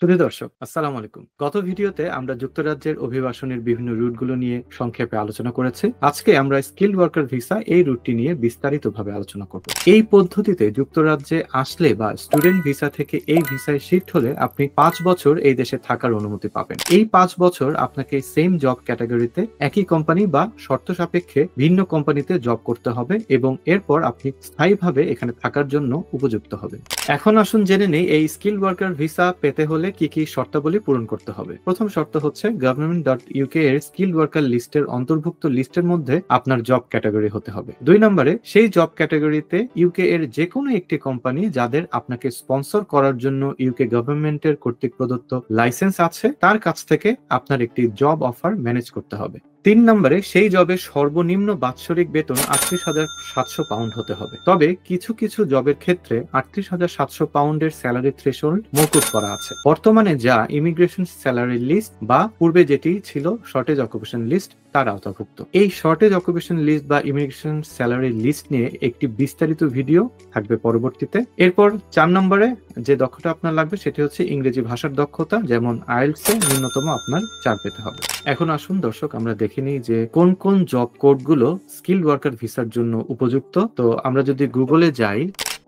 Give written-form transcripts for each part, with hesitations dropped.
প্রিয় দর্শক, আসসালামু আলাইকুম। গত ভিডিওতে আমরা যুক্তরাজ্যের অভিবাসনের বিভিন্ন রুটগুলো নিয়ে সংক্ষেপে আলোচনা করেছি। আজকে আমরা স্কিল্ড ওয়ার্কার ভিসা এই রুটটি নিয়ে বিস্তারিতভাবে আলোচনা করব। এই পদ্ধতিতে যুক্তরাজ্যে আসলে বা স্টুডেন্ট ভিসা থেকে এই ভিসায় শিফট হলে আপনি 5 বছর এই দেশে থাকার অনুমতি পাবেন। এই 5 বছর আপনাকে সেম জব ক্যাটাগরিতে একই কোম্পানি বা শর্ত সাপেক্ষে ভিন্ন কোম্পানিতে জব করতে হবে এবং এরপর আপনি স্থায়ীভাবে এখানে থাকার জন্য উপযুক্ত হবেন। এখন আসুন জেনে নেই এই স্কিল্ড ওয়ার্কার ভিসা পেতে হলে কি কি শর্তাবলী পূরণ করতে হবে। প্রথম শর্ত হচ্ছে government.uk এর স্কিল্ড ওয়ার্কার লিস্টের অন্তর্ভুক্ত লিস্টের মধ্যে আপনার জব ক্যাটাগরি হতে হবে। 2 নম্বরে সেই জব ক্যাটাগরিতে ইউকে এর যে কোনো একটি কোম্পানি যাদের আপনাকে স্পন্সর করার জন্য ইউকে গভর্নমেন্টের কর্তৃক প্রদত্ত লাইসেন্স আছে তার কাছ থেকে আপনার একটি জব অফার ম্যানেজ করতে হবে। 3 নম্বরে সেই জবের সর্বনিম্ন বাৎসরিক বেতন 38,700 পাউন্ড হতে হবে। তবে কিছু কিছু জবের ক্ষেত্রে 38,700 পাউন্ডের স্যালারি থ্রেশহোল্ড মওকুফ করা আছে। বর্তমানে যা ইমিগ্রেশন স্যালারি লিস্ট বা পূর্বে যেটি ছিল শর্টেজ অকুপেশন লিস্ট তার আওতাভুক্ত। এই শর্টেজ অকুপেশন লিস্ট বা ইমিগ্রেশন স্যালারি লিস্ট নিয়ে একটি বিস্তারিত ভিডিও থাকবে পরবর্তীতে। এরপর 4 নম্বরে যে দক্ষতা আপনার লাগবে সেটি হচ্ছে ইংরেজি ভাষার দক্ষতা, যেমন আইএলটিএস এ ন্যূনতম আপনার 4 পেতে হবে। এখন আসুন দর্শক আমরা দেখে নিই যে কোন কোন জব কোডগুলো স্কিল্ড ওয়ার্কার ভিসার জন্য উপযুক্ত। তো আমরা যদি গুগলে যাই,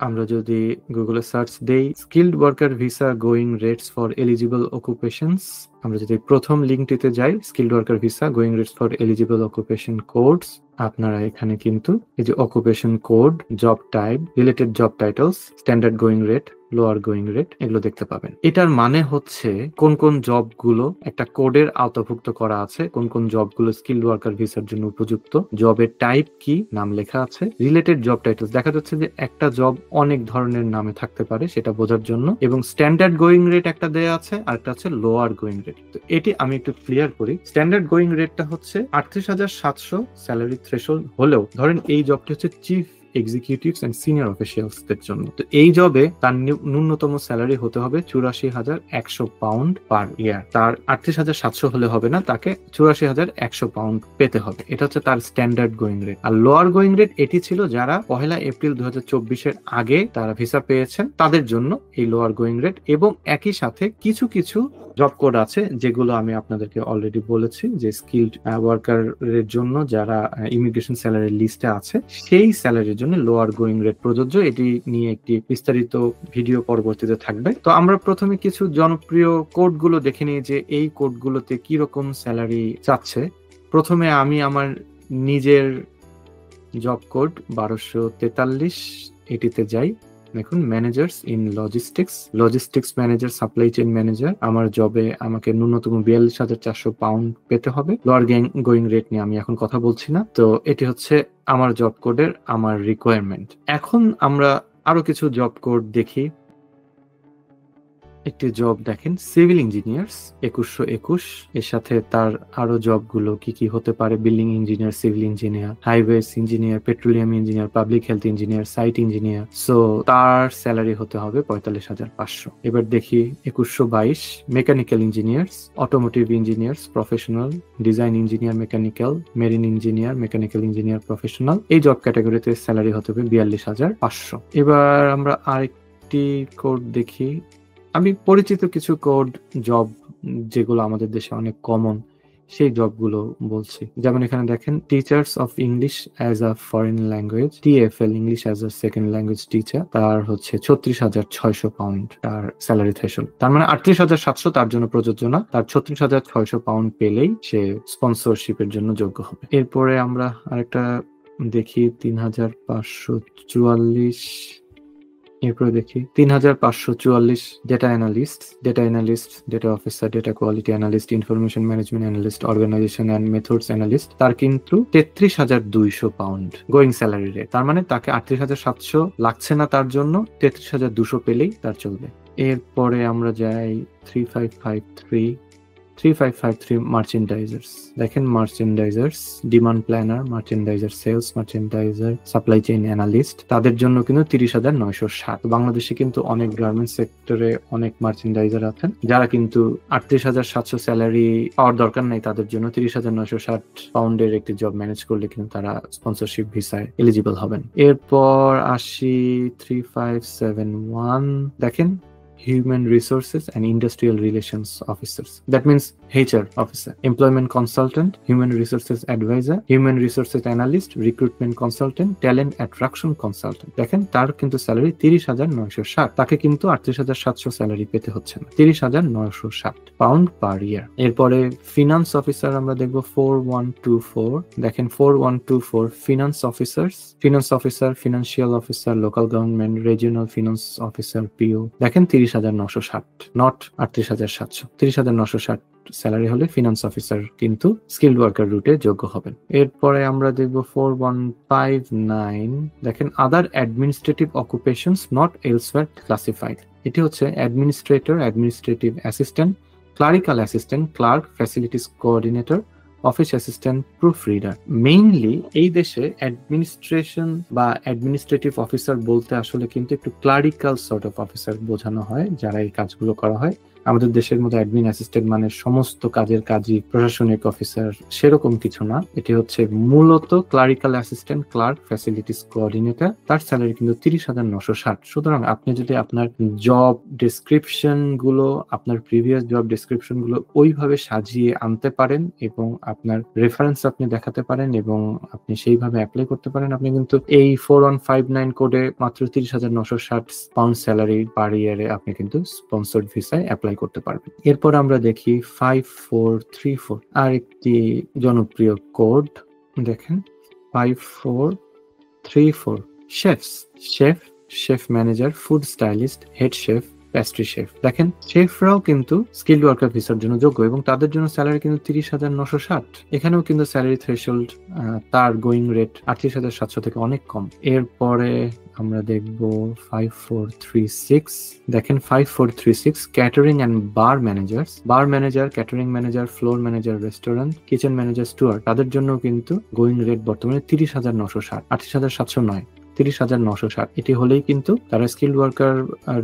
আমরা যদি গুগলে সার্চ দেই skilled worker visa going rates for eligible occupations, আমরা যদি প্রথম লিঙ্কটিতে যাই skilled worker visa going rates for eligible occupation codes, আপনারা এখানে কিন্তু এই যে occupation code, job type, related job titles, standard going rate, lower going rate এগুলো দেখতে পাবেন। এটার মানে হচ্ছে কোন কোন জবগুলো একটা কোডের আওতাভুক্ত করা আছে, কোন কোন জবগুলো স্কিল্ড ওয়ার্কার ভিসার জন্য উপযুক্ত, জবের টাইপ কি নাম লেখা আছে, রিলেটেড জব টাইটেলস দেখা যাচ্ছে যে একটা জব অনেক ধরনের নামে থাকতে পারে সেটা বোঝার জন্য, এবং স্ট্যান্ডার্ড গোয়িং রেট একটা দেয়া আছে আর একটা আছে লোয়ার গোয়িং রেট। তো এটি আমি একটু ক্লিয়ার করি। স্ট্যান্ডার্ড গোয়িং রেটটা হচ্ছে 38,700 স্যালারি থ্রেশহোল্ড হলেও ধরেন এই জবটি হচ্ছে চিফ এক্সিকিউটিভস এন্ড সিনিয়র অফিসিয়ালসদের জন্য। তো এই জবে তার ন্যূনতম স্যালারি হতে হবে 84,100 পাউন্ড পার ইয়ার। তার 38,700 হলে হবে না, তাকে 84,100 পাউন্ড পেতে হবে। এটা হচ্ছে তার স্ট্যান্ডার্ড গোয়িং রেট। আর লোয়ার গোয়িং রেট এটি ছিল যারা 1 এপ্রিল 2024 আগে তারা ভিসা পেয়েছেন তাদের জন্য এই লোয়ার গোয়িং রেট, এবং একই সাথে কিছু কিছু জব কোড আছে যেগুলো আমি আপনাদেরকে অলরেডি বলেছি যে স্কিল্ড ওয়ার্কারের জন্য যারা ইমিগ্রেশন স্যালারি লিস্টে আছে সেই স্যালারির জন্য লোয়ার গোয়িং রেট প্রযোজ্য। এটি নিয়ে একটি বিস্তারিত ভিডিও পরবর্তীতে থাকবে। তো আমরা প্রথমে কিছু জনপ্রিয় কোডগুলো দেখে নিই যে এই কোডগুলোতে কি রকম স্যালারি চাচ্ছে। প্রথমে আমি আমার নিজের জব কোড 1243 এটিতে যাই। দেখুন managers in logistics manager, supply chain manager. আমার জবে আমাকে ন্যূনতম 42,400 পাউন্ড পেতে হবে। লোয়ার গোয়িং রেট নিয়ে আমি এখন কথা বলছি না। তো এটি হচ্ছে আমার জব কোডের আমার রিকোয়ারমেন্ট। এখন আমরা আরো কিছু জব কোড দেখি। একটি জব দেখেন সিভিল ইঞ্জিনিয়ার্স 2121, এর সাথে তার আরো জবগুলো কি কি হতে পারে, building engineer, civil engineer, highways engineer, petroleum engineer, public health engineer, site engineer. So তার স্যালারি হতে হবে 45,500। এবার দেখি 2122 mechanical engineers, automotive engineers professional, design engineer mechanical, marine engineer mechanical engineer professional. এই জব ক্যাটাগরিতে স্যালারি হতে হবে 42,500। এবার আমরা আরেকটি কোড দেখি। আমি পরিচিত কিছু কোড জব যেগুলো আমাদের দেশে অনেক কমন সেই জবগুলো বলছি। যেমন এখানে দেখেন teachers of English as a foreign language, TfL English as a second language teacher, তার হচ্ছে 36,600 পাউন্ড তার স্যালারি থ্রেশহোল্ড। তার মানে 38,700 তার জন্য প্রযোজ্য না, তার 36,600 পাউন্ড পেলেই সে স্পন্সরশিপের জন্য যোগ্য হবে। এরপরে আমরা আরেকটা দেখি 3,544। এরপরে দেখি 3,544 data analyst, data officer, data quality analyst, information management analyst, organisation and methods analyst. তার কিন্তু 33,200 পাউন্ড গোয়িং স্যালারি রেট। তার মানে তাকে 38,700 লাগছে না, তার জন্য 33,200 পেলেই তার চলবে। এরপরে আমরা যাই 3553 মার্চেন্ডাইজার্স। দেখেন merchandisers, demand planner, merchandiser sales, merchandiser supply chain analyst, তাদের জন্য কিন্তু 30,960। বাংলাদেশে কিন্তু অনেক গার্মেন্টস সেক্টরে অনেক মার্চেন্ডাইজার আছেন যারা কিন্তু 38,700 স্যালারি পাওয়ার দরকার নাই, তাদের জন্য 30,960 পাউন্ডের একটি জব ম্যানেজ করলে কিন্তু তারা স্পন্সরশিপ ভিসায় এলিজিবল হবেন। এরপর আসি 3571। দেখেন Human Resources and Industrial Relations Officers. That means HR officer, Employment Consultant, Human Resources Advisor, Human Resources Analyst, Recruitment Consultant, Talent Attraction Consultant. দেখেন তার কিন্তু স্যালারি 30,960, তাকে কিন্তু 38,700 স্যালারি পেতে হচ্ছে না, 30,960 পাউন্ড পার ইয়ার। এরপরে ফিনান্স অফিসার আমরা দেখবো 4124। দেখেন 4124 finance officers, finance officer, financial officer, local government, regional finance officer, PO. দেখেন 30,960, নট 38,700, 30,960 স্যালারি হলে ফিনান্স অফিসার কিন্তু স্কিলড ওয়ার্কার রুটে যোগ্য হবেন। এরপরে আমরা দেখব 4159। দেখেন other administrative occupations not elsewhere classified. এটি হচ্ছে administrator, administrative assistant, clerical assistant, clerk, facilities coordinator, office assistant, proofreader. Mainly এই দেশে অ্যাডমিনিস্ট্রেশন বা অ্যাডমিনিস্ট্রেটিভ অফিসার বলতে আসলে কিন্তু একটু ক্লারিক্যাল সর্ট অফ অফিসার বোঝানো হয় যারা এই কাজগুলো করা হয়। আমাদের দেশের মধ্যে অ্যাডমিন অ্যাসিস্ট্যান্ট মানে সমস্ত কাজের কাজই প্রশাসনিক অফিসার, সেরকম কিছু না। এটি হচ্ছে মূলত clerical assistant, clerk, facilities coordinator. তার স্যালারি কিন্তু 30,960। সুতরাং আপনি যদি আপনার জব ডেসক্রিপশন গুলো, আপনার প্রিভিয়াস জব ডেসক্রিপশন গুলো ওইভাবে সাজিয়ে আনতে পারেন এবং আপনার রেফারেন্স আপনি দেখাতে পারেন এবং আপনি সেইভাবে অ্যাপ্লাই করতে পারেন, আপনি কিন্তু এই 4159 কোডে মাত্র 30,960 পাউন্ড স্যালারি পার ইয়ারে আপনি কিন্তু স্পন্সর্ড ভিসায় অ্যাপ্লাই করতে পারবেন। এরপর আমরা দেখি 5434, আর একটি জনপ্রিয় কোড। দেখেন 5434 chefs, chef, chef manager, food stylist, head chef, pastry chef. দেখেন শেফরাও কিন্তু স্কিলড ওয়ার্কার ভিসার জন্য যোগ্য এবং তাদের জন্য স্যালারি কিন্তু 30,960। এখানেও কিন্তু স্যালারি থ্রেশহোল্ড, তার গোয়িং রেট 38,700 থেকে অনেক কম। এরপরে আমরা দেখব 5436। দেখেন 5436 catering and bar managers, bar manager, catering manager, floor manager, restaurant, kitchen manager, steward, তাদের জন্য কিন্তু গোয়িং রেট বর্তমানে 30,960, 38,700 নয়, 30,960। এটি হলেই কিন্তু তারা স্কিলড ওয়ার্কার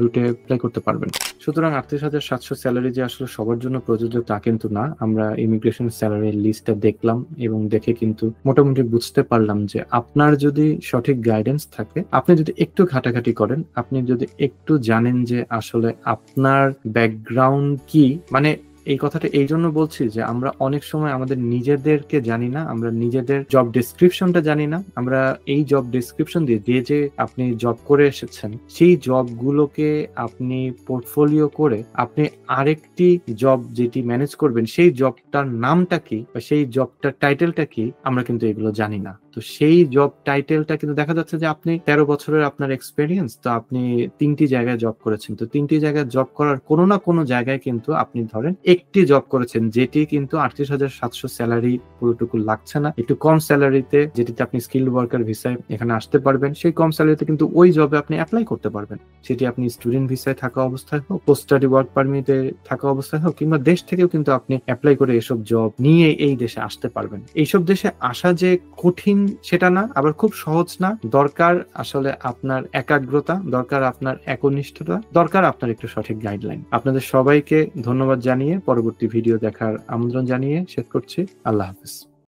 রুটে অ্যাপ্লাই করতে পারবেন। সুতরাং 38,700 স্যালারি যে আসলে সবার জন্য প্রযোজ্য তা কিন্তু না। আমরা ইমিগ্রেশন স্যালারির লিস্টটা দেখলাম এবং দেখে কিন্তু মোটামুটি বুঝতে পারলাম যে আপনার যদি সঠিক গাইডেন্স থাকে, আপনি যদি একটু ঘাটাঘাটি করেন, আপনি যদি একটু জানেন যে আসলে আপনার ব্যাকগ্রাউন্ড কি, মানে এই কথাটা এই জন্য বলছি যে আমরা অনেক সময় আমাদের নিজেদেরকে জানি না, আমরা নিজেদের জব ডেসক্রিপশনটা জানি না। আমরা এই জব ডেসক্রিপশন দিয়ে যে আপনি জব করে এসেছেন সেই জবগুলোকে আপনি পোর্টফোলিও করে আপনি আরেকটি জব যেটি ম্যানেজ করবেন সেই জবটার নামটা কি বা সেই জবটার টাইটেলটা কি আমরা কিন্তু এগুলো জানি না। তো সেই জব টাইটেলটা কিন্তু দেখা যাচ্ছে যে আপনি 13 বছরের আপনার এক্সপেরিয়েন্স, তো আপনি 3টি জায়গায় জব করেছেন, তো 3টি জায়গায় জব করার কোনো না কোনো জায়গায় কিন্তু আপনি ধরেন একটি জব করেছেন যেটি কিন্তু 38,700 স্যালারি পুরোটুকু লাগছে না, একটু কম স্যালারিতে, যেটিতে আপনি স্কিলড ওয়ার্কার ভিসায় এখানে আসতে পারবেন। সেই কম স্যালারিতে কিন্তু ওই জবে আপনি অ্যাপ্লাই করতে পারবেন, সেটি আপনি স্টুডেন্ট ভিসায় থাকা অবস্থায় হোক, পোস্ট স্টাডি ওয়ার্ক পারমিটে থাকা অবস্থায় হোক, কিংবা দেশ থেকেও কিন্তু আপনি অ্যাপ্লাই করে এসব জব নিয়ে এই দেশে আসতে পারবেন। এইসব দেশে আসা যে কঠিন সেটা না, আবার খুব সহজ না। দরকার আসলে আপনার একাগ্রতা, দরকার আপনার একনিষ্ঠতা, দরকার আপনার একটু সঠিক গাইডলাইন। আপনাদের সবাইকে ধন্যবাদ জানিয়ে পরবর্তী ভিডিও দেখার আমন্ত্রণ জানিয়ে শেষ করছি। আল্লাহ হাফেজ।